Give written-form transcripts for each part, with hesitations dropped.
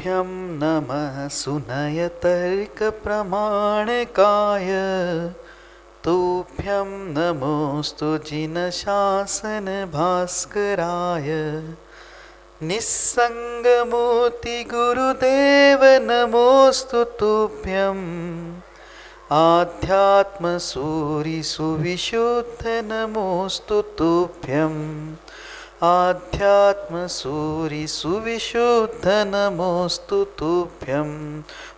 तुभ्यं नमः सुनय तर्क प्रमाणकाय। तुभ्यं नमोस्तु जिन शासन भास्कराय। निस्संगमूर्ति गुरुदेव नमोस्तु तुभ्यं। आध्यात्म सूरि सुविशुद्ध नमोस्तु तुभ्यं। आध्यात्म सूरि सुविशुद्ध नमोस्तु तुभ्यं।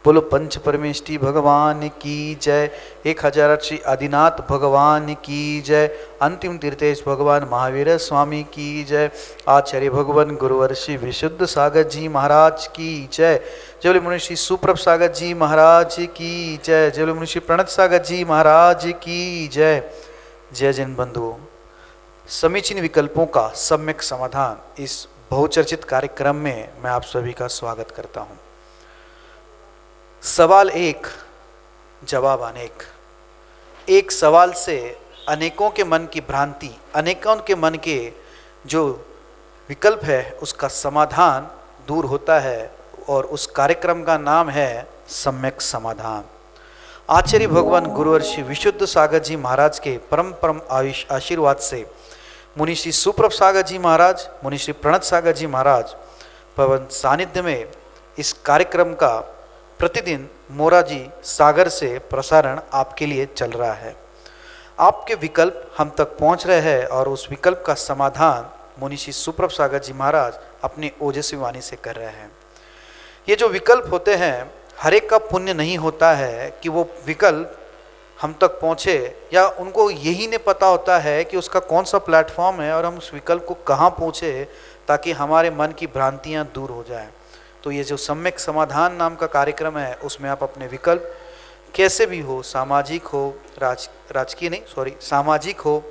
बोलो पंच परमेष्टि भगवान की जय। 1000 श्री आदिनाथ भगवान की जय। अंतिम तीर्थेश भगवान महावीर स्वामी की जय। आचार्य भगवान गुरुवर श्री विशुद्ध सागर जी महाराज की जय। जय मुनि श्री सुप्रभ सागर जी महाराज की जय। जय मुनि श्री प्रणत सागर जी महाराज की जय। जय जैन बंधुओं, समीचीन विकल्पों का सम्यक समाधान इस बहुचर्चित कार्यक्रम में मैं आप सभी का स्वागत करता हूं। सवाल एक, जवाब अनेक। एक सवाल से अनेकों के मन की भ्रांति, अनेकों के मन के जो विकल्प है उसका समाधान दूर होता है और उस कार्यक्रम का नाम है सम्यक समाधान। आचार्य भगवान गुरुवर श्री विशुद्ध सागर जी महाराज के परम परम आशीर्वाद से मुनि श्री सुप्रभ सागर जी महाराज, मुनि श्री प्रणत सागर जी महाराज पवन सानिध्य में इस कार्यक्रम का प्रतिदिन मोराजी सागर से प्रसारण आपके लिए चल रहा है। आपके विकल्प हम तक पहुंच रहे हैं और उस विकल्प का समाधान मुनि श्री सुप्रभ सागर जी महाराज अपनी ओजस्वी वाणी से कर रहे हैं। ये जो विकल्प होते हैं, हर एक का पुण्य नहीं होता है कि वो विकल्प हम तक पहुँचे, या उनको यही नहीं पता होता है कि उसका कौन सा प्लेटफॉर्म है और हम उस विकल्प को कहाँ पहुँचे ताकि हमारे मन की भ्रांतियाँ दूर हो जाएं। तो ये जो सम्यक समाधान नाम का कार्यक्रम है उसमें आप अपने विकल्प कैसे भी हो, सामाजिक हो, सामाजिक हो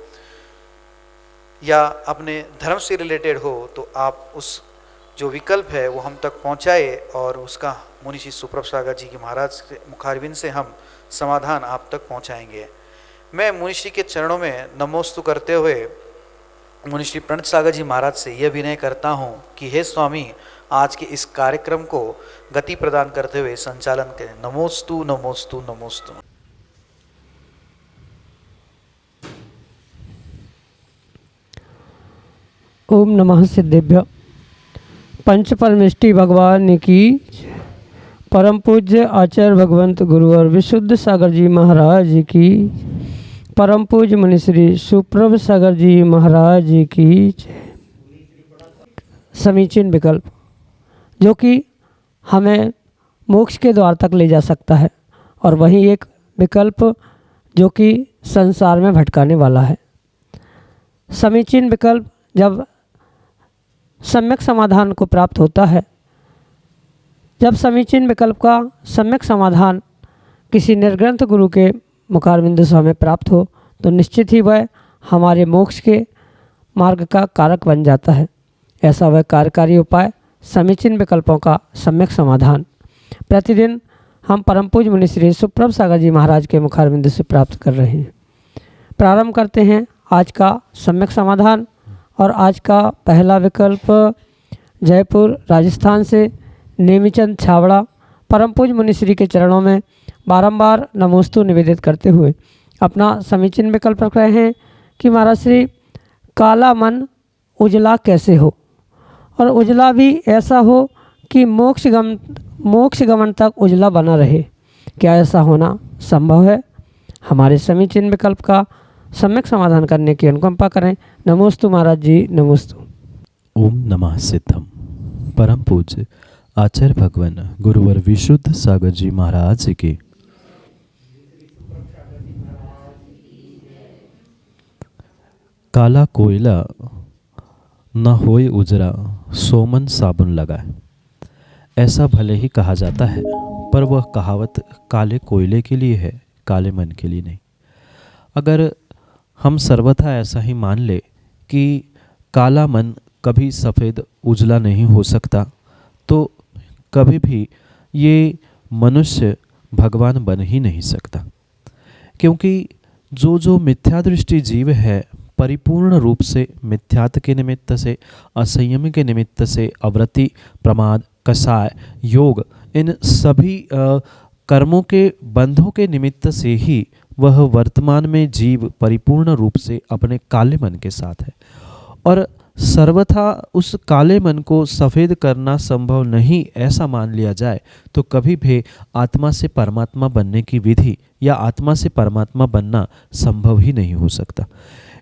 या अपने धर्म से रिलेटेड हो, तो आप उस जो विकल्प है वो हम तक पहुँचाए और उसका मुनि श्री सुप्रभ सागर जी के महाराज के मुखारविंद से हम समाधान आप तक पहुंचाएंगे। मैं मुनिश्री के चरणों में नमोस्तु करते हुए मुनिश्री प्रणत सागर जी महाराज से यह विनय करता हूं कि हे स्वामी, आज के इस कार्यक्रम को गति प्रदान करते हुए संचालन करें। नमोस्तु नमोस्तु नमोस्तु। ओम नमः सिद्धेभ्य। पंच परमेष्टि भगवान की परम पूज्य आचार्य भगवंत गुरुवर विशुद्ध सागर जी महाराज की, परम पूज्य मुनि श्री सुप्रभ सागर जी महाराज की। समीचीन विकल्प जो कि हमें मोक्ष के द्वार तक ले जा सकता है, और वहीं एक विकल्प जो कि संसार में भटकाने वाला है। समीचीन विकल्प जब सम्यक समाधान को प्राप्त होता है, जब समीचीन विकल्प का सम्यक समाधान किसी निर्ग्रंथ गुरु के मुखारविंद से हमें प्राप्त हो, तो निश्चित ही वह हमारे मोक्ष के मार्ग का कारक बन जाता है। ऐसा वह कार्यकारी उपाय समीचीन विकल्पों का सम्यक समाधान प्रतिदिन हम परम पूज्य मुनि श्री सुप्रभ सागर जी महाराज के मुखारविंद से प्राप्त कर रहे हैं। प्रारंभ करते हैं आज का सम्यक समाधान। और आज का पहला विकल्प जयपुर राजस्थान से नेमीचंद छावड़ा परम पूज्य मुनिश्री के चरणों में बारंबार नमोस्तु निवेदित करते हुए अपना समीचीन विकल्प रख रहे हैं कि महाराज श्री, काला मन उजला कैसे हो, और उजला भी ऐसा हो कि मोक्ष गमन तक उजला बना रहे। क्या ऐसा होना संभव है? हमारे समीचीन विकल्प का सम्यक समाधान करने की अनुकंपा करें। नमोस्तु महाराज जी, नमोस्तु। ओम नमः सिद्धम। परम पूज्य आचार्य भगवान गुरुवर विशुद्ध सागर जी महाराज की। काला कोयला न होए उजरा, सोमन साबुन लगाए। ऐसा भले ही कहा जाता है, पर वह कहावत काले कोयले के लिए है, काले मन के लिए नहीं। अगर हम सर्वथा ऐसा ही मान ले कि काला मन कभी सफ़ेद उजला नहीं हो सकता, तो कभी भी ये मनुष्य भगवान बन ही नहीं सकता। क्योंकि जो मिथ्या दृष्टि जीव है, परिपूर्ण रूप से मिथ्यात्व के निमित्त से, असंयम के निमित्त से, अवृत्ति, प्रमाद, कषाय, योग, इन सभी कर्मों के बंधों के निमित्त से ही वह वर्तमान में जीव परिपूर्ण रूप से अपने काले मन के साथ है। और सर्वथा उस काले मन को सफ़ेद करना संभव नहीं ऐसा मान लिया जाए तो कभी भी आत्मा से परमात्मा बनने की विधि या आत्मा से परमात्मा बनना संभव ही नहीं हो सकता।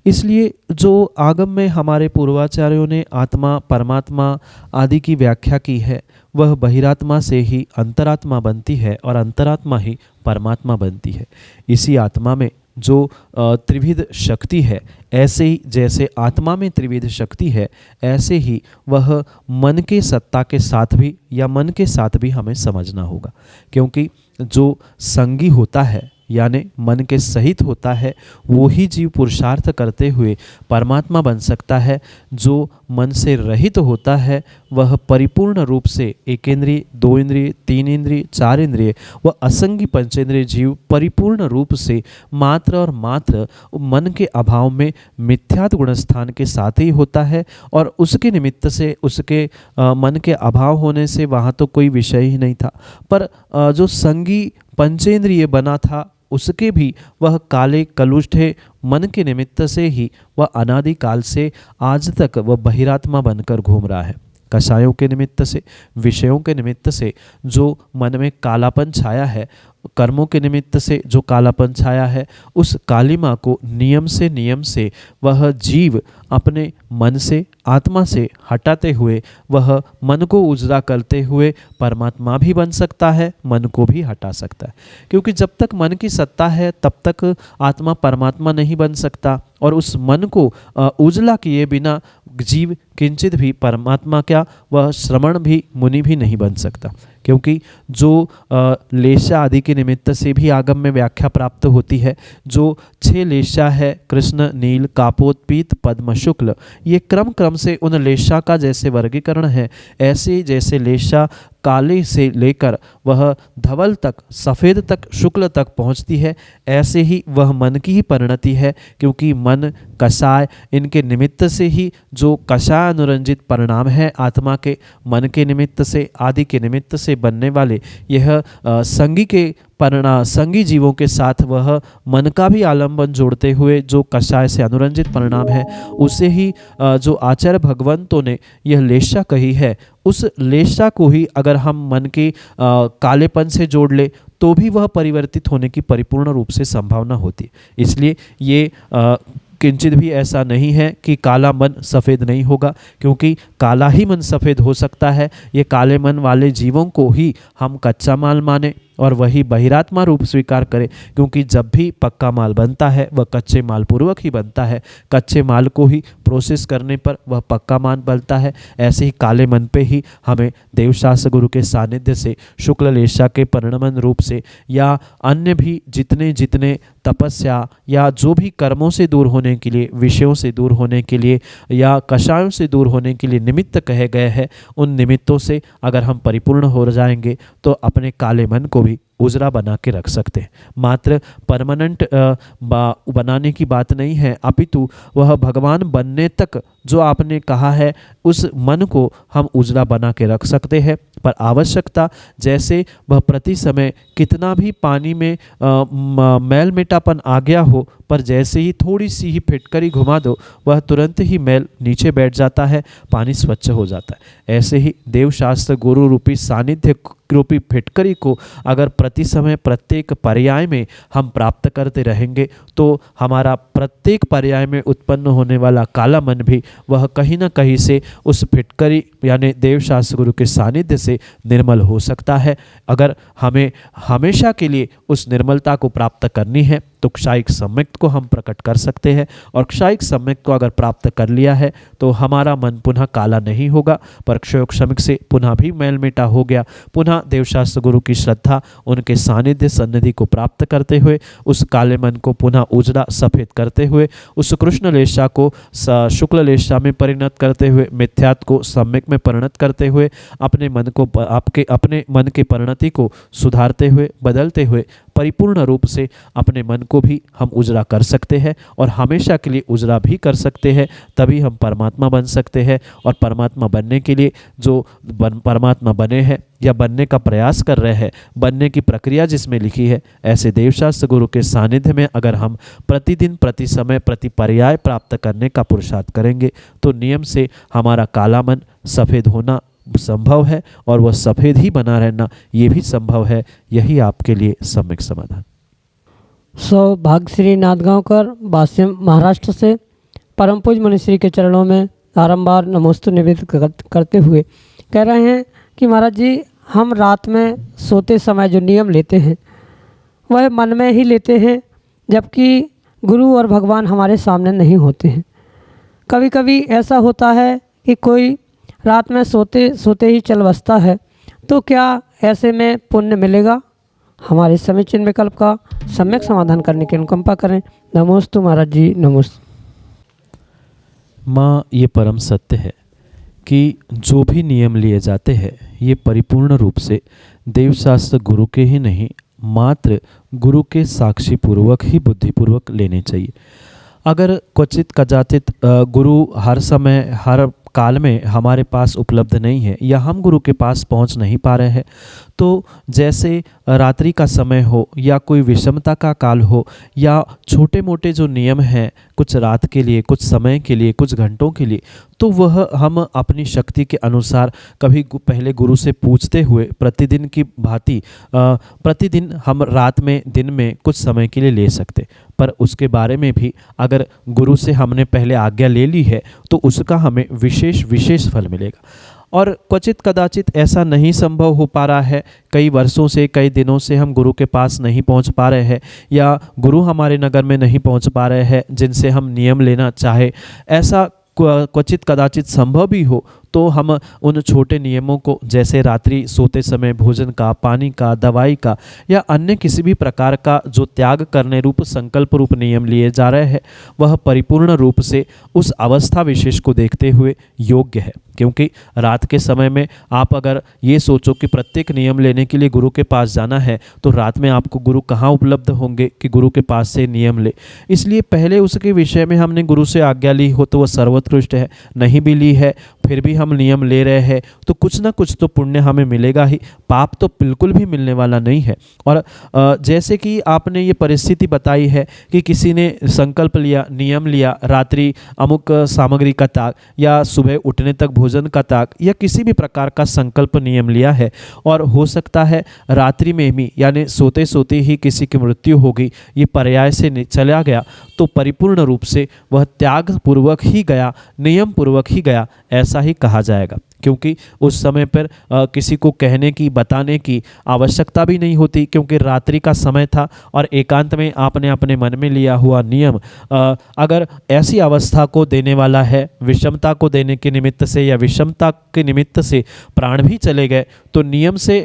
इसलिए जो आगम में हमारे पूर्वाचार्यों ने आत्मा, परमात्मा आदि की व्याख्या की है, वह बहिरात्मा से ही अंतरात्मा बनती है और अंतरात्मा ही परमात्मा बनती है। इसी आत्मा में जो त्रिविध शक्ति है, ऐसे ही जैसे आत्मा में त्रिविध शक्ति है, ऐसे ही वह मन के सत्ता के साथ भी या मन के साथ भी हमें समझना होगा। क्योंकि जो संगी होता है यानी मन के सहित होता है, वो ही जीव पुरुषार्थ करते हुए परमात्मा बन सकता है। जो मन से रहित होता है वह परिपूर्ण रूप से एक इंद्रिय, दो इंद्रिय, तीन इंद्रिय, चार इंद्रिय व असंगी पंचेंद्रिय जीव परिपूर्ण रूप से मात्र और मात्र मन के अभाव में मिथ्यात्व गुणस्थान के साथ ही होता है। और उसके निमित्त से, उसके मन के अभाव होने से वहाँ तो कोई विषय ही नहीं था, पर जो संगी पंचेंद्रिय बना था उसके भी वह काले कलुष्ठे मन के निमित्त से ही वह अनादिकाल से आज तक वह बहिरात्मा बनकर घूम रहा है। कषायों के निमित्त से, विषयों के निमित्त से जो मन में कालापन छाया है, कर्मों के निमित्त से जो कालापन छाया है, उस कालिमा को नियम से वह जीव अपने मन से, आत्मा से हटाते हुए वह मन को उजरा करते हुए परमात्मा भी बन सकता है, मन को भी हटा सकता है। क्योंकि जब तक मन की सत्ता है तब तक आत्मा परमात्मा नहीं बन सकता, और उस मन को उजला किए बिना जीव किंचित भी परमात्मा क्या, वह श्रमण भी, मुनि भी नहीं बन सकता। क्योंकि जो लेशा आदि के निमित्त से भी आगम में व्याख्या प्राप्त होती है। जो 6 लेशा है, कृष्ण, नील, कापोत, पीत, पद्म, शुक्ल, ये क्रम से उन लेशा का जैसे वर्गीकरण है, ऐसे जैसे लेशा काले से लेकर वह धवल तक, सफ़ेद तक, शुक्ल तक पहुंचती है, ऐसे ही वह मन की ही परिणति है। क्योंकि मन, कषाय, इनके निमित्त से ही जो कषाय अनुरंजित परिणाम है आत्मा के, मन के निमित्त से, आदि के निमित्त से बनने वाले यह संगी के संगी जीवों के साथ वह मन का भी आलंबन जोड़ते हुए जो कषाय से अनुरंजित परिणाम है, उसे ही जो आचार्य भगवंतों ने यह लेशा कही है, उस लेशा को ही अगर हम मन के कालेपन से जोड़ ले तो भी वह परिवर्तित होने की परिपूर्ण रूप से संभावना होती है। इसलिए ये किंचित भी ऐसा नहीं है कि काला मन सफ़ेद नहीं होगा, क्योंकि काला ही मन सफ़ेद हो सकता है। ये काले मन वाले जीवों को ही हम कच्चा माल माने और वही बहिरात्मा रूप स्वीकार करें, क्योंकि जब भी पक्का माल बनता है वह कच्चे माल पूर्वक ही बनता है। कच्चे माल को ही प्रोसेस करने पर वह पक्का माल बनता है। ऐसे ही काले मन पे ही हमें देवशास्त्र गुरु के सानिध्य से, शुक्ल लेशा के परिणमन रूप से, या अन्य भी जितने जितने तपस्या या जो भी कर्मों से दूर होने के लिए, विषयों से दूर होने के लिए या कषायों से दूर होने के लिए निमित्त कहे गए हैं, उन निमित्तों से अगर हम परिपूर्ण हो जाएंगे तो अपने काले मन को भी उजरा बना के रख सकते हैं। मात्र परमानेंट बनाने की बात नहीं है, अपितु वह भगवान बनने तक जो आपने कहा है उस मन को हम उजरा बना के रख सकते हैं। पर आवश्यकता जैसे वह प्रति समय कितना भी पानी में मैल मेटापन आ गया हो, पर जैसे ही थोड़ी सी ही फिटकरी घुमा दो वह तुरंत ही मैल नीचे बैठ जाता है, पानी स्वच्छ हो जाता है। ऐसे ही देवशास्त्र गुरु रूपी सानिध्य रूपी फिटकरी को अगर प्रति समय प्रत्येक पर्याय में हम प्राप्त करते रहेंगे तो हमारा प्रत्येक पर्याय में उत्पन्न होने वाला काला मन भी वह कहीं ना कहीं से उस फिटकरी यानी देवशास्त्र गुरु के सानिध्य से निर्मल हो सकता है। अगर हमें हमेशा के लिए उस निर्मलता को प्राप्त करनी है तो क्षायिक सम्यक को हम प्रकट कर सकते हैं, और क्षायिक सम्यक को अगर प्राप्त कर लिया है तो हमारा मन पुनः काला नहीं होगा, पर क्षयोग सम्यक से पुनः भी मैल मेटा हो गया। पुनः देवशास्त्र गुरु की श्रद्धा, उनके सानिध्य सन्निधि को प्राप्त करते हुए उस काले मन को पुनः उजड़ा सफ़ेद करते हुए, उस कृष्ण लेशा को शुक्ल लेशा में परिणत करते हुए, मिथ्यात्व को सम्यक में परिणत करते हुए, अपने मन को अपने मन की परिणति को सुधारते हुए, बदलते हुए परिपूर्ण रूप से अपने मन को भी हम उजरा कर सकते हैं और हमेशा के लिए उजरा भी कर सकते हैं। तभी हम परमात्मा बन सकते हैं। और परमात्मा बनने के लिए जो परमात्मा बने हैं या बनने का प्रयास कर रहे हैं, बनने की प्रक्रिया जिसमें लिखी है, ऐसे देवशास्त्र गुरु के सानिध्य में अगर हम प्रतिदिन, प्रति समय, प्रति पर्याय प्राप्त करने का पुरुषार्थ करेंगे तो नियम से हमारा काला मन सफ़ेद होना संभव है और वह सफ़ेद ही बना रहना ये भी संभव है। यही आपके लिए सम्यक समाधान। भाग्यश्री नाथगांवकर वासिम महाराष्ट्र से परम पूज्य मनीश्री के चरणों में बारंबार नमोस्तु निवेदित करते हुए कह रहे हैं कि महाराज जी, हम रात में सोते समय जो नियम लेते हैं वह मन में ही लेते हैं, जबकि गुरु और भगवान हमारे सामने नहीं होते हैं। कभी कभी ऐसा होता है कि कोई रात में सोते सोते ही चल बसता है, तो क्या ऐसे में पुण्य मिलेगा? हमारे समीचीन विकल्प का सम्यक समाधान करने की अनुकंपा करें। नमोस्तु महाराज जी, नमोस्तु। माँ, ये परम सत्य है कि जो भी नियम लिए जाते हैं ये परिपूर्ण रूप से देवशास्त्र गुरु के ही नहीं, मात्र गुरु के साक्षी पूर्वक ही बुद्धिपूर्वक लेने चाहिए। अगर क्वचित कदाचित गुरु हर समय हर काल में हमारे पास उपलब्ध नहीं है या हम गुरु के पास पहुंच नहीं पा रहे हैं, तो जैसे रात्रि का समय हो या कोई विषमता का काल हो या छोटे मोटे जो नियम हैं कुछ रात के लिए, कुछ समय के लिए, कुछ घंटों के लिए, तो वह हम अपनी शक्ति के अनुसार कभी पहले गुरु से पूछते हुए प्रतिदिन की भांति प्रतिदिन हम रात में, दिन में कुछ समय के लिए ले सकते। पर उसके बारे में भी अगर गुरु से हमने पहले आज्ञा ले ली है तो उसका हमें विशेष फल मिलेगा। और क्वचित कदाचित ऐसा नहीं संभव हो पा रहा है, कई वर्षों से, कई दिनों से हम गुरु के पास नहीं पहुंच पा रहे हैं या गुरु हमारे नगर में नहीं पहुंच पा रहे हैं जिनसे हम नियम लेना चाहे, ऐसा क्वचित कदाचित संभव भी हो, तो हम उन छोटे नियमों को, जैसे रात्रि सोते समय भोजन का, पानी का, दवाई का या अन्य किसी भी प्रकार का जो त्याग करने रूप संकल्प रूप नियम लिए जा रहे हैं, वह परिपूर्ण रूप से उस अवस्था विशेष को देखते हुए योग्य है। क्योंकि रात के समय में आप अगर ये सोचो कि प्रत्येक नियम लेने के लिए गुरु के पास जाना है, तो रात में आपको गुरु कहाँ उपलब्ध होंगे कि गुरु के पास से नियम ले। इसलिए पहले उसके विषय में हमने गुरु से आज्ञा ली हो तो वह सर्वोत्कृष्ट है, नहीं भी ली है फिर भी हम नियम ले रहे हैं तो कुछ ना कुछ तो पुण्य हमें मिलेगा ही, पाप तो बिल्कुल भी मिलने वाला नहीं है। और जैसे कि आपने ये परिस्थिति बताई है कि किसी ने संकल्प लिया, नियम लिया, रात्रि अमुक सामग्री का त्याग या सुबह उठने तक भोजन का त्याग या किसी भी प्रकार का संकल्प नियम लिया है और हो सकता है रात्रि में भी यानी सोते सोते ही किसी की मृत्यु होगी, ये पर्याय से चला गया, तो परिपूर्ण रूप से वह त्याग पूर्वक ही गया, नियम पूर्वक ही गया, ऐसा ही कहा जाएगा। क्योंकि उस समय पर किसी को कहने की, बताने की आवश्यकता भी नहीं होती, क्योंकि रात्रि का समय था और एकांत में आपने अपने मन में लिया हुआ नियम अगर ऐसी अवस्था को देने वाला है, विषमता को देने के निमित्त से या विषमता के निमित्त से प्राण भी चले गए, तो नियम से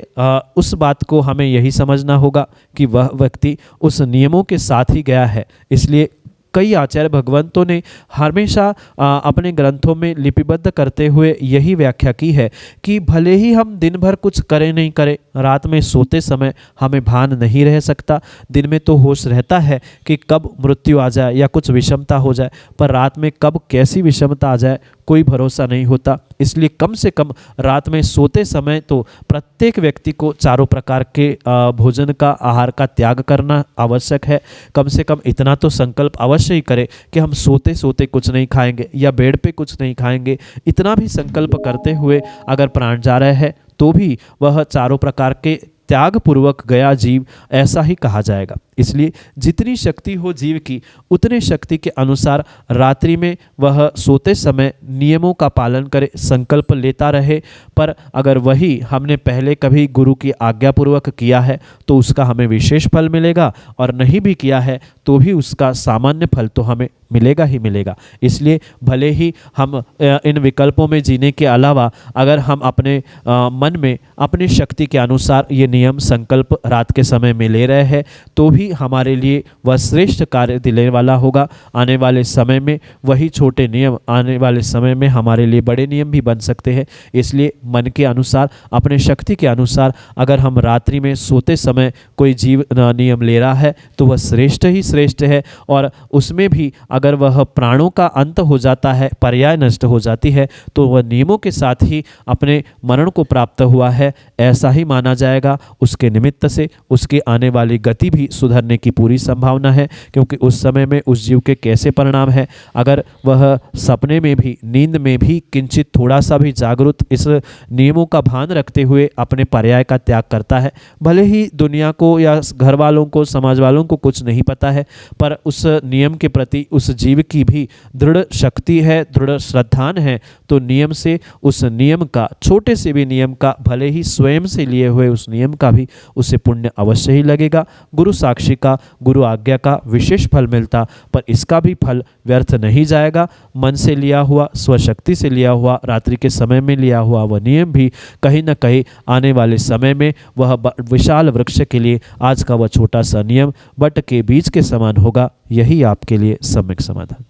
उस बात को हमें यही समझना होगा कि वह व्यक्ति उस नियमों के साथ ही गया है। इसलिए कई आचार्य भगवंतों ने हमेशा अपने ग्रंथों में लिपिबद्ध करते हुए यही व्याख्या की है कि भले ही हम दिन भर कुछ करें नहीं करें, रात में सोते समय हमें भान नहीं रह सकता। दिन में तो होश रहता है कि कब मृत्यु आ जाए या कुछ विषमता हो जाए, पर रात में कब कैसी विषमता आ जाए कोई भरोसा नहीं होता। इसलिए कम से कम रात में सोते समय तो प्रत्येक व्यक्ति को चारों प्रकार के भोजन का, आहार का त्याग करना आवश्यक है। कम से कम इतना तो संकल्प अवश्य ही करें कि हम सोते सोते कुछ नहीं खाएंगे या बेड पे कुछ नहीं खाएंगे। इतना भी संकल्प करते हुए अगर प्राण जा रहे हैं तो भी वह चारों प्रकार के त्याग पूर्वक गया जीव, ऐसा ही कहा जाएगा। इसलिए जितनी शक्ति हो जीव की, उतने शक्ति के अनुसार रात्रि में वह सोते समय नियमों का पालन करे, संकल्प लेता रहे। पर अगर वही हमने पहले कभी गुरु की आज्ञा पूर्वक किया है तो उसका हमें विशेष फल मिलेगा, और नहीं भी किया है तो भी उसका सामान्य फल तो हमें मिलेगा ही मिलेगा। इसलिए भले ही हम इन विकल्पों में जीने के अलावा अगर हम अपने मन में अपनी शक्ति के अनुसार ये नियम संकल्प रात के समय में ले रहे हैं, तो भी हमारे लिए वह श्रेष्ठ कार्य दिलाने वाला होगा। आने वाले समय में वही छोटे नियम आने वाले समय में हमारे लिए बड़े नियम भी बन सकते हैं। इसलिए मन के अनुसार, अपने शक्ति के अनुसार अगर हम रात्रि में सोते समय कोई नियम ले रहा है तो वह श्रेष्ठ ही श्रेष्ठ है, और उसमें भी अगर वह प्राणों का अंत हो जाता है, पर्याय नष्ट हो जाती है, तो वह नियमों के साथ ही अपने मरण को प्राप्त हुआ है ऐसा ही माना जाएगा। उसके निमित्त से उसके आने वाली गति भी सुधरने की पूरी संभावना है, क्योंकि उस समय में उस जीव के कैसे परिणाम है, अगर वह सपने में भी, नींद में भी किंचित थोड़ा सा भी जागरूक इस नियमों का भान रखते हुए अपने पर्याय का त्याग करता है, भले ही दुनिया को या घर वालों को, समाज वालों को कुछ नहीं पता है, पर उस नियम के प्रति उस जीव की भी दृढ़ शक्ति है, दृढ़ श्रद्धान है, तो नियम से, उस नियम का, छोटे से भी नियम का, भले ही स्वयं से लिए हुए उस नियम का भी उसे पुण्य अवश्य ही लगेगा। गुरु साक्षी का, गुरु आज्ञा का विशेष फल मिलता, पर इसका भी फल व्यर्थ नहीं जाएगा। मन से लिया हुआ, स्वशक्ति से लिया हुआ, रात्रि के समय में लिया हुआ वह नियम भी कहीं न कहीं आने वाले समय में वह विशाल वृक्ष के लिए आज का वह छोटा सा नियम बट के बीज के समान होगा। यही आपके लिए सम्यक समाधान।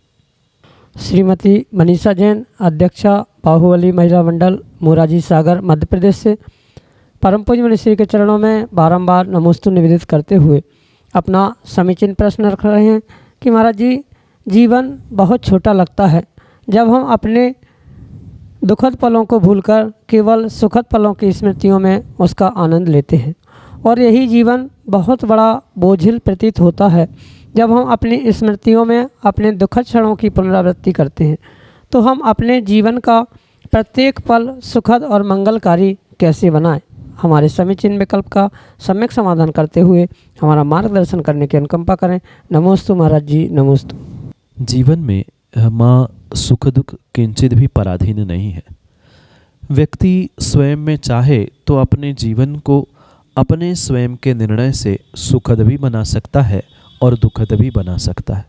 श्रीमती मनीषा जैन, अध्यक्षा बाहुबली महिला मंडल, मोराजी सागर, मध्य प्रदेश से परम पूज्य मनीश्री के चरणों में बारंबार नमोस्तु निवेदित करते हुए अपना समीचीन प्रश्न रख रहे हैं कि महाराज जी, जीवन बहुत छोटा लगता है जब हम अपने दुखद पलों को भूलकर केवल सुखद पलों की स्मृतियों में उसका आनंद लेते हैं, और यही जीवन बहुत बड़ा बोझिल प्रतीत होता है जब हम अपनी स्मृतियों में अपने दुखद क्षणों की पुनरावृत्ति करते हैं। तो हम अपने जीवन का प्रत्येक पल सुखद और मंगलकारी कैसे बनाएं? हमारे समीचीन विकल्प का सम्यक समाधान करते हुए हमारा मार्गदर्शन करने की अनुकंपा करें। नमोस्तु महाराज जी, नमोस्तु। जीवन में माँ सुख दुख किंचित भी पराधीन नहीं है। व्यक्ति स्वयं में चाहे तो अपने जीवन को अपने स्वयं के निर्णय से सुखद भी बना सकता है और दुखद भी बना सकता है।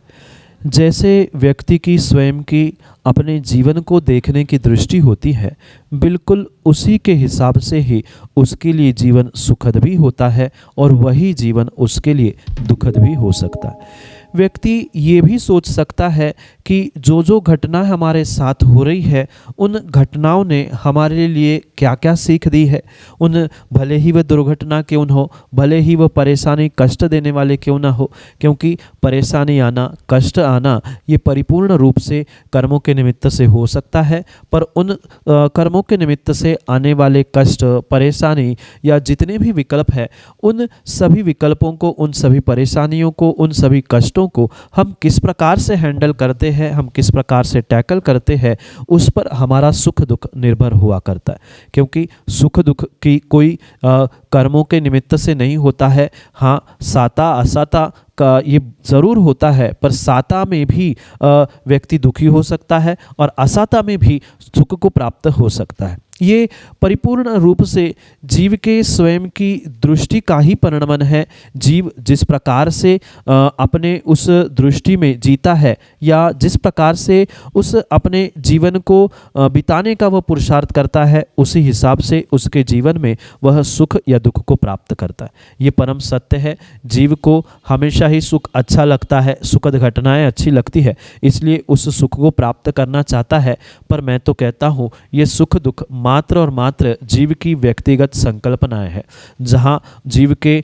जैसे व्यक्ति की स्वयं की अपने जीवन को देखने की दृष्टि होती है, बिल्कुल उसी के हिसाब से ही उसके लिए जीवन सुखद भी होता है और वही जीवन उसके लिए दुखद भी हो सकता है। व्यक्ति ये भी सोच सकता है कि जो जो घटना हमारे साथ हो रही है, उन घटनाओं ने हमारे लिए क्या क्या सीख दी है। उन भले ही वह दुर्घटना क्यों न हो, भले ही वह परेशानी कष्ट देने वाले क्यों ना हो, क्योंकि परेशानी आना, कष्ट आना ये परिपूर्ण रूप से कर्मों के निमित्त से हो सकता है। पर उन कर्मों के निमित्त से आने वाले कष्ट, परेशानी या जितने भी विकल्प है, उन सभी विकल्पों को, उन सभी परेशानियों को, उन सभी कष्टों को हम किस प्रकार से हैंडल करते हैं, हम किस प्रकार से टैकल करते हैं, उस पर हमारा सुख दुख निर्भर हुआ करता है। क्योंकि सुख दुख की कोई कर्मों के निमित्त से नहीं होता है। हाँ, साता असाता का ये ज़रूर होता है, पर साता में भी व्यक्ति दुखी हो सकता है और असाता में भी सुख को प्राप्त हो सकता है। ये परिपूर्ण रूप से जीव के स्वयं की दृष्टि का ही परिणमन है। जीव जिस प्रकार से अपने उस दृष्टि में जीता है या जिस प्रकार से उस अपने जीवन को बिताने का वह पुरुषार्थ करता है, उसी हिसाब से उसके जीवन में वह सुख या दुख को प्राप्त करता है। ये परम सत्य है। जीव को हमेशा ही सुख अच्छा लगता है, सुखद घटनाएं अच्छी लगती है, इसलिए उस सुख को प्राप्त करना चाहता है। पर मैं तो कहता हूँ ये सुख दुख मात्र और मात्र जीव की व्यक्तिगत संकल्पनाएं है। जहाँ जीव के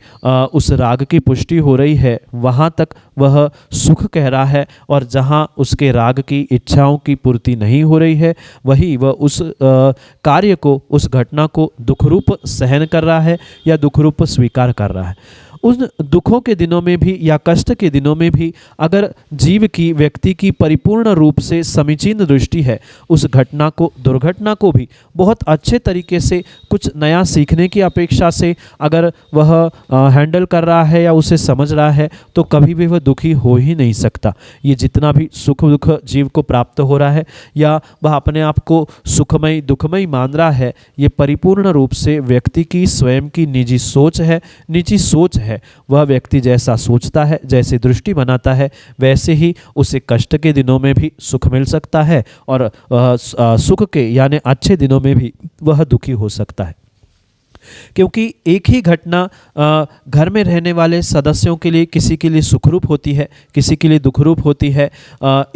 उस राग की पुष्टि हो रही है, वहाँ तक वह सुख कह रहा है, और जहाँ उसके राग की इच्छाओं की पूर्ति नहीं हो रही है, वही वह उस कार्य को, उस घटना को दुखरूप सहन कर रहा है या दुखरूप स्वीकार कर रहा है। उन दुखों के दिनों में भी या कष्ट के दिनों में भी अगर जीव की, व्यक्ति की परिपूर्ण रूप से समीचीन दृष्टि है, उस घटना को, दुर्घटना को भी बहुत अच्छे तरीके से कुछ नया सीखने की अपेक्षा से अगर वह हैंडल कर रहा है या उसे समझ रहा है, तो कभी भी वह दुखी हो ही नहीं सकता। ये जितना भी सुख दुख जीव को प्राप्त हो रहा है या वह अपने आप को सुखमय दुखमय मान रहा है, ये परिपूर्ण रूप से व्यक्ति की स्वयं की निजी सोच है, निजी सोच है। वह व्यक्ति जैसा सोचता है, जैसे दृष्टि बनाता है, वैसे ही उसे कष्ट के दिनों में भी सुख मिल सकता है और सुख के यानी अच्छे दिनों में भी वह दुखी हो सकता है। क्योंकि एक ही घटना घर में रहने वाले सदस्यों के लिए किसी के लिए सुखरूप होती है, किसी के लिए दुखरूप होती है।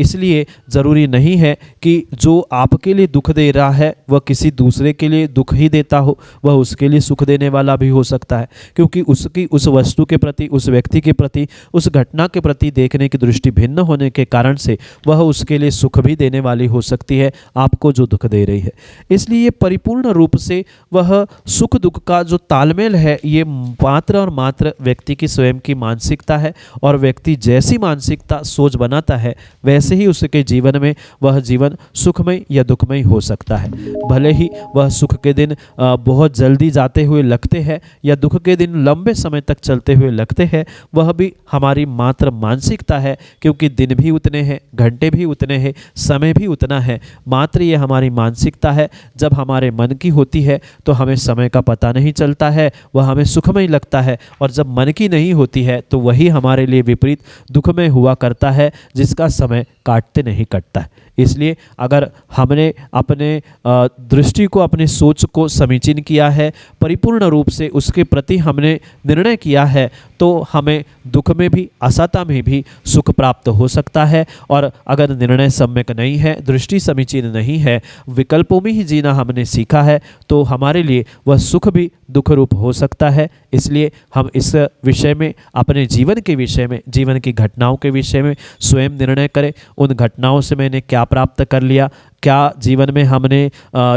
इसलिए ज़रूरी नहीं है कि जो आपके लिए दुख दे रहा है वह किसी दूसरे के लिए दुख ही देता हो, वह उसके लिए सुख देने वाला भी हो सकता है, क्योंकि उसकी उस वस्तु के प्रति, उस व्यक्ति के प्रति, उस घटना के प्रति देखने की दृष्टि भिन्न होने के कारण से वह उसके लिए सुख भी देने वाली हो सकती है, आपको जो दुख दे रही है। इसलिए परिपूर्ण रूप से वह सुख दुख का जो तालमेल है ये मात्र और मात्र व्यक्ति की स्वयं की मानसिकता है, और व्यक्ति जैसी मानसिकता सोच बनाता है वैसे ही उसके जीवन में वह जीवन सुखमय या दुखमय हो सकता है। भले ही वह सुख के दिन बहुत जल्दी जाते हुए लगते हैं या दुख के दिन लंबे समय तक चलते हुए लगते हैं, वह भी हमारी मात्र मानसिकता है, क्योंकि दिन भी उतने हैं, घंटे भी उतने हैं, समय भी उतना है, मात्र ये हमारी मानसिकता है। जब हमारे मन की होती है तो हमें समय का पता नहीं चलता है, वह हमें सुखमय लगता है, और जब मन की नहीं होती है तो वही हमारे लिए विपरीत दुखमय हुआ करता है, जिसका समय काटते नहीं कटता है। इसलिए अगर हमने अपने दृष्टि को, अपनी सोच को समीचीन किया है, परिपूर्ण रूप से उसके प्रति हमने निर्णय किया है, तो हमें दुख में भी, असता में भी सुख प्राप्त हो सकता है। और अगर निर्णय सम्यक नहीं है, दृष्टि समीचीन नहीं है, विकल्पों में ही जीना हमने सीखा है, तो हमारे लिए वह सुख भी दुख रूप हो सकता है। इसलिए हम इस विषय में, अपने जीवन के विषय में, जीवन की घटनाओं के विषय में स्वयं निर्णय करें। उन घटनाओं से मैंने क्या प्राप्त कर लिया, क्या जीवन में हमने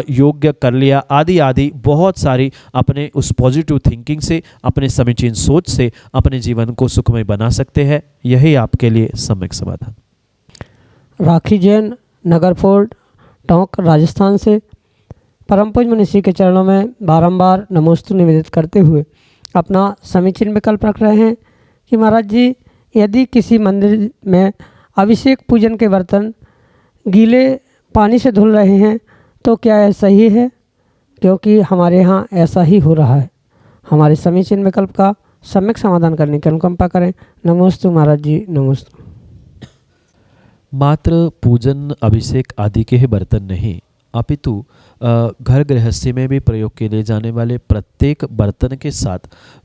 योग्य कर लिया, आदि आदि बहुत सारी अपने उस पॉजिटिव थिंकिंग से, अपने समीचीन सोच से अपने जीवन को सुखमय बना सकते हैं। यही आपके लिए सम्यक समाधान। राखी जैन, नगर फोर्ट, टोंक, राजस्थान से परम पूज्य मनीषी के चरणों में बारंबार नमोस्तु निवेदित करते हुए अपना समीचीन विकल्प रख रहे हैं कि महाराज जी, यदि किसी मंदिर में अभिषेक पूजन के बर्तन गीले पानी से धुल रहे हैं तो क्या यह सही है? क्योंकि हमारे यहाँ ऐसा ही हो रहा है। हमारे समीचीन विकल्प का सम्यक समाधान करने की अनुकंपा करें। नमोस्तु महाराज जी, नमोस्तु। मात्र पूजन, अभिषेक आदि के ही बर्तन नहीं, अपितु घर गृहस्थी में भी प्रयोग किए जाने वाले प्रत्येक बर्तन के साथ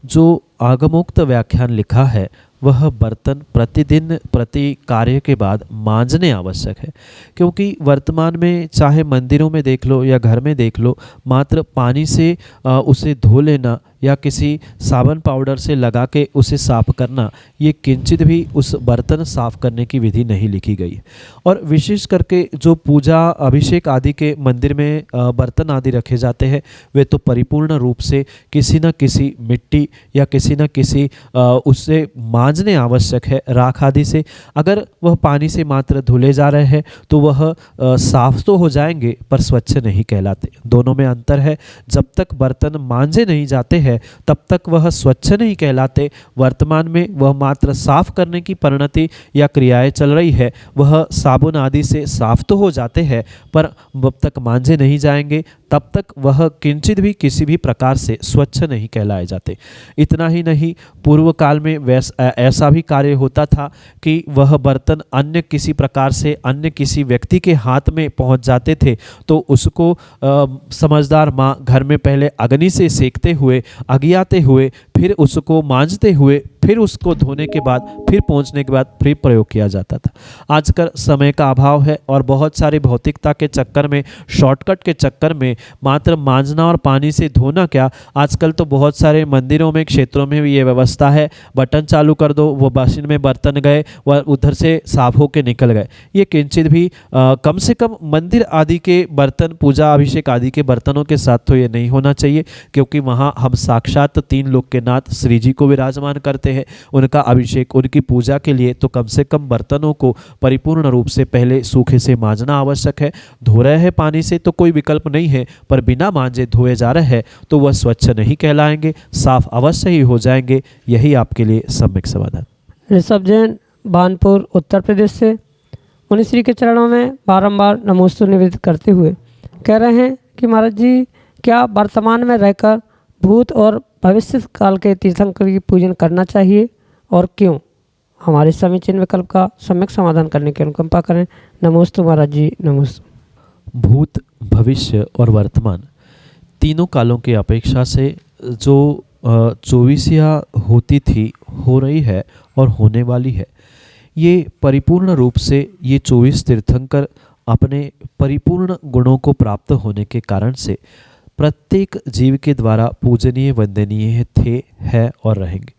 जो आगमोक्त व्याख्यान लिखा है, वह बर्तन प्रतिदिन प्रति कार्य के बाद मांजने आवश्यक है। क्योंकि वर्तमान में चाहे मंदिरों में देख लो या घर में देख लो, मात्र पानी से उसे धो लेना या किसी साबुन पाउडर से लगा के उसे साफ करना, ये किंचित भी उस बर्तन साफ करने की विधि नहीं लिखी गई। और विशेष करके जो पूजा, अभिषेक आदि के मंदिर में बर्तन आदि रखे जाते हैं, वे तो परिपूर्ण रूप से किसी न किसी मिट्टी या किसी न किसी उससे मांजने आवश्यक है, राख आदि से। अगर वह पानी से मात्र धुले जा रहे हैं तो वह साफ तो हो जाएंगे पर स्वच्छ नहीं कहलाते। दोनों में अंतर है। जब तक बर्तन मांजे नहीं जाते हैं तब तक वह स्वच्छ नहीं कहलाते। वर्तमान में वह मात्र साफ करने की परिणति या क्रियाएं चल रही है। वह साबुन आदि से साफ तो हो जाते हैं पर जब तक मांजे नहीं जाएंगे तब तक वह किंचित भी किसी भी प्रकार से स्वच्छ नहीं कहलाए जाते। इतना ही नहीं, पूर्व काल में ऐसा भी कार्य होता था कि वह बर्तन अन्य किसी प्रकार से अन्य किसी व्यक्ति के हाथ में पहुंच जाते थे तो उसको समझदार माँ घर में पहले अग्नि से सेकते हुए, अगियाते हुए, फिर उसको मांजते हुए, फिर उसको धोने के बाद, फिर पहुंचने के बाद फिर प्रयोग किया जाता था। आजकल समय का अभाव है और बहुत सारी भौतिकता के चक्कर में, शॉर्टकट के चक्कर में मात्र मांजना और पानी से धोना क्या, आजकल तो बहुत सारे मंदिरों में, क्षेत्रों में भी ये व्यवस्था है, बटन चालू कर दो, वो मशीन में बर्तन गए, वह उधर से साफ होके निकल गए। ये किंचित भी कम से कम मंदिर आदि के बर्तन, पूजा अभिषेक आदि के बर्तनों के साथ तो ये नहीं होना चाहिए, क्योंकि वहाँ हम साक्षात तीन लोक के नाथ श्री जी को विराजमान करते हैं। उनका अभिषेक, उनकी पूजा के लिए तो कम से कम बर्तनों को परिपूर्ण रूप से पहले सूखे से मांजना आवश्यक है। धो रहे हैं पानी से तो कोई विकल्प नहीं है, पर बिना मांजे धोए जा रहे हैं तो वह स्वच्छ नहीं कहलाएंगे, साफ अवश्य ही हो जाएंगे। यही आपके लिए सम्यक समाधान। ऋषभ जैन, बानपुर, उत्तर प्रदेश से मुनिश्री के चरणों में बारंबार नमोस्तु निवेदित करते हुए कह रहे हैं कि महाराज जी, क्या वर्तमान में रहकर भूत और भविष्य काल के तीर्थंकर की पूजन करना चाहिए और क्यों? हमारे समीचीन विकल्प का सम्यक समाधान करने की अनुकंपा करें। नमोस्तु महाराज जी, नमोस्तु। भूत, भविष्य और वर्तमान तीनों कालों की अपेक्षा से जो चौबीसिया होती थी, हो रही है और होने वाली है, ये परिपूर्ण रूप से ये 24 तीर्थंकर अपने परिपूर्ण गुणों को प्राप्त होने के कारण से प्रत्येक जीव के द्वारा पूजनीय वंदनीय थे, है और रहेंगे।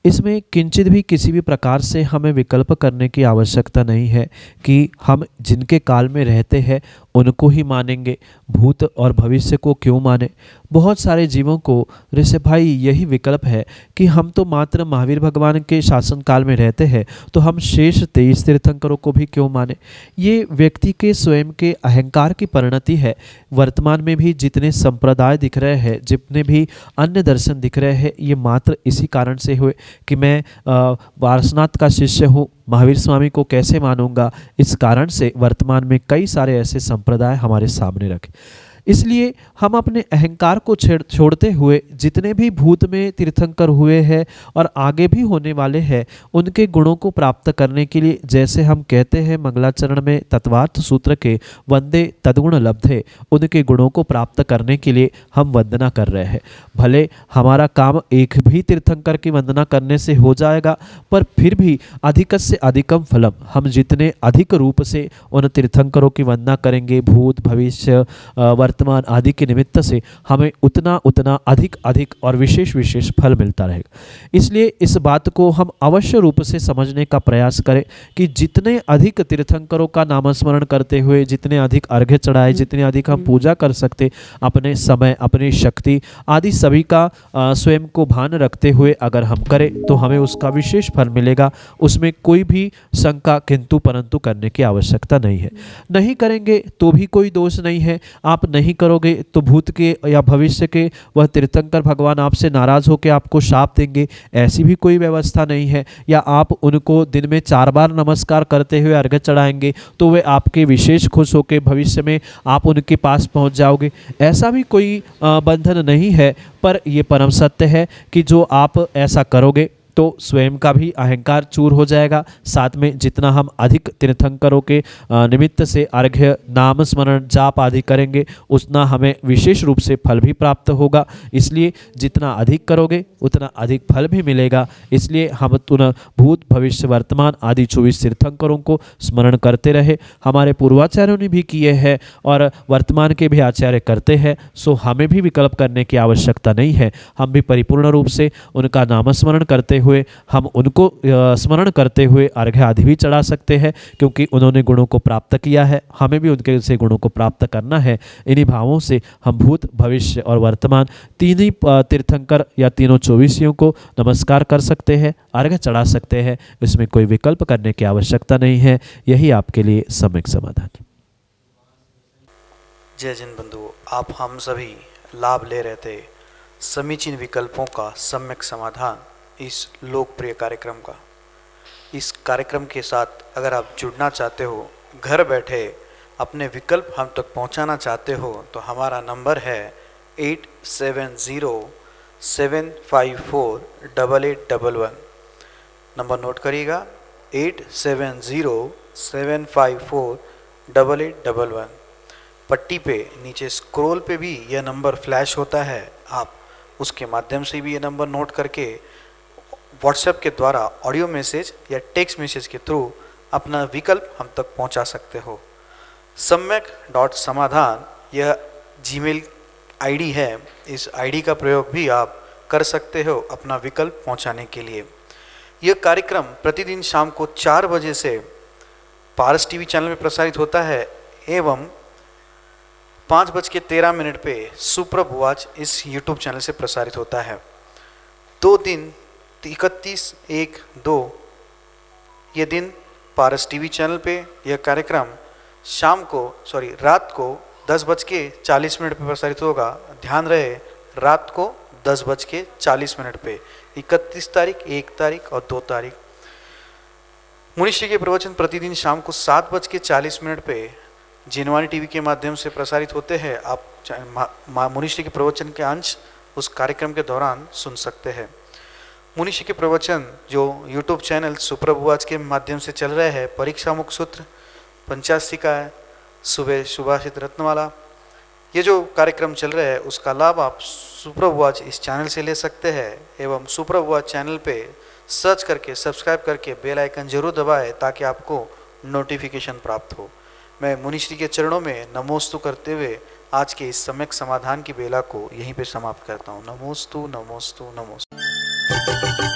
इसमें किंचित भी किसी भी प्रकार से हमें विकल्प करने की आवश्यकता नहीं है कि हम जिनके काल में रहते हैं उनको ही मानेंगे, भूत और भविष्य को क्यों माने। बहुत सारे जीवों को ऋषभ भाई यही विकल्प है कि हम तो मात्र महावीर भगवान के शासन काल में रहते हैं, तो हम शेष 23 तीर्थंकरों को भी क्यों माने। ये व्यक्ति के स्वयं के अहंकार की परिणति है। वर्तमान में भी जितने संप्रदाय दिख रहे हैं, जितने भी अन्य दर्शन दिख रहे हैं, ये मात्र इसी कारण से हुए कि मैं वारसनाथ का शिष्य हूँ, महावीर स्वामी को कैसे मानूंगा। इस कारण से वर्तमान में कई सारे ऐसे संप्रदाय हमारे सामने रखे। इसलिए हम अपने अहंकार को छोड़ते हुए जितने भी भूत में तीर्थंकर हुए हैं और आगे भी होने वाले हैं, उनके गुणों को प्राप्त करने के लिए, जैसे हम कहते हैं मंगलाचरण में तत्वार्थ सूत्र के वंदे तद्गुण लब्धे, उनके गुणों को प्राप्त करने के लिए हम वंदना कर रहे हैं। भले हमारा काम एक भी तीर्थंकर की वंदना करने से हो जाएगा, पर फिर भी अधिक से अधिकम फलम, हम जितने अधिक रूप से उन तीर्थंकरों की वंदना करेंगे, भूत भविष्य वर्तमान आदि के निमित्त से हमें उतना उतना अधिक अधिक और विशेष विशेष फल मिलता रहेगा। इसलिए इस बात को हम अवश्य रूप से समझने का प्रयास करें कि जितने अधिक तीर्थंकरों का नामस्मरण करते हुए, जितने अधिक अर्घ्य चढ़ाए, जितने अधिक हम पूजा कर सकते, अपने समय, अपनी शक्ति आदि सभी का स्वयं को भान रखते हुए अगर हम करें तो हमें उसका विशेष फल मिलेगा। उसमें कोई भी शंका किंतु परंतु करने की आवश्यकता नहीं है। नहीं करेंगे तो भी कोई दोष नहीं है। आप नहीं करोगे तो भूत के या भविष्य के वह तीर्थंकर भगवान आपसे नाराज होकर आपको शाप देंगे, ऐसी भी कोई व्यवस्था नहीं है। या आप उनको दिन में 4 बार नमस्कार करते हुए अर्घ्य चढ़ाएंगे तो वे आपके विशेष खुश होकर भविष्य में आप उनके पास पहुंच जाओगे, ऐसा भी कोई बंधन नहीं है। पर यह परम सत्य है कि जो आप ऐसा करोगे तो स्वयं का भी अहंकार चूर हो जाएगा। साथ में जितना हम अधिक तीर्थंकरों के निमित्त से अर्घ्य, नाम स्मरण, जाप आदि करेंगे, उतना हमें विशेष रूप से फल भी प्राप्त होगा। इसलिए जितना अधिक करोगे उतना अधिक फल भी मिलेगा। इसलिए हम भूत भविष्य वर्तमान आदि 24 तीर्थंकरों को स्मरण करते रहे। हमारे पूर्वाचार्यों ने भी किए हैं और वर्तमान के भी आचार्य करते हैं, सो हमें भी विकल्प करने की आवश्यकता नहीं है। हम भी परिपूर्ण रूप से उनका नामस्मरण करते हुए, हम उनको स्मरण करते हुए अर्घ्य आदि भी चढ़ा सकते हैं, क्योंकि उन्होंने गुणों को प्राप्त किया है, हमें भी उनके से गुणों को प्राप्त करना है। इन्हीं भावों से हम भूत भविष्य और वर्तमान तीन ही तीर्थंकर या तीनों 24 को नमस्कार कर सकते हैं, अर्घ्य चढ़ा सकते हैं। इसमें कोई विकल्प करने की आवश्यकता नहीं है। यही आपके लिए सम्यक समाधान। जय जिन बंधु, आप हम सभी लाभ ले रहे थे समीचीन विकल्पों का सम्यक समाधान इस लोकप्रिय कार्यक्रम का। इस कार्यक्रम के साथ अगर आप जुड़ना चाहते हो, घर बैठे अपने विकल्प हम तक पहुंचाना चाहते हो, तो हमारा नंबर है 8707548811। नंबर नोट करिएगा, 8707548811। पट्टी पे नीचे स्क्रॉल पे भी यह नंबर फ्लैश होता है, आप उसके माध्यम से भी ये नंबर नोट करके व्हाट्सएप के द्वारा ऑडियो मैसेज या टेक्स्ट मैसेज के थ्रू अपना विकल्प हम तक पहुंचा सकते हो। सम्यक.समाधान यह जीमेल आईडी है। इस आईडी का प्रयोग भी आप कर सकते हो अपना विकल्प पहुंचाने के लिए। यह कार्यक्रम प्रतिदिन शाम को 4 बजे से पारस टीवी चैनल में प्रसारित होता है एवं 5:13 पे सुप्रभ वाच इस यूट्यूब चैनल से प्रसारित होता है। 2 दिन 31/1/2 ये दिन पारस टीवी चैनल पे यह कार्यक्रम रात को 10:40 पे प्रसारित होगा। ध्यान रहे, रात को 10:40 पे 31 तारीख, 1 तारीख और 2 तारीख। मुनिश्री के प्रवचन प्रतिदिन शाम को 7:40 पे जिनवाणी टीवी के माध्यम से प्रसारित होते हैं। आप मुनिश्री के प्रवचन के अंश उस कार्यक्रम के दौरान सुन सकते हैं। मुनिश्री के प्रवचन जो यूट्यूब चैनल सुप्रभुवाच के माध्यम से चल रहे हैं, परीक्षा मुख सूत्र, पंचास्तिका, सुबह सुभाषित रत्नमाला, ये जो कार्यक्रम चल रहा है उसका लाभ आप सुप्रभ वॉच इस चैनल से ले सकते हैं एवं सुप्रभ वॉच चैनल पे सर्च करके सब्सक्राइब करके बेल आइकन जरूर दबाएं ताकि आपको नोटिफिकेशन प्राप्त हो। मैं मुनिश्री के चरणों में नमोस्तु करते हुए आज के इस सम्यक समाधान की बेला को यहीं पे समाप्त करता हूँ। नमोस्तु नमोस्तु नमोस्तु।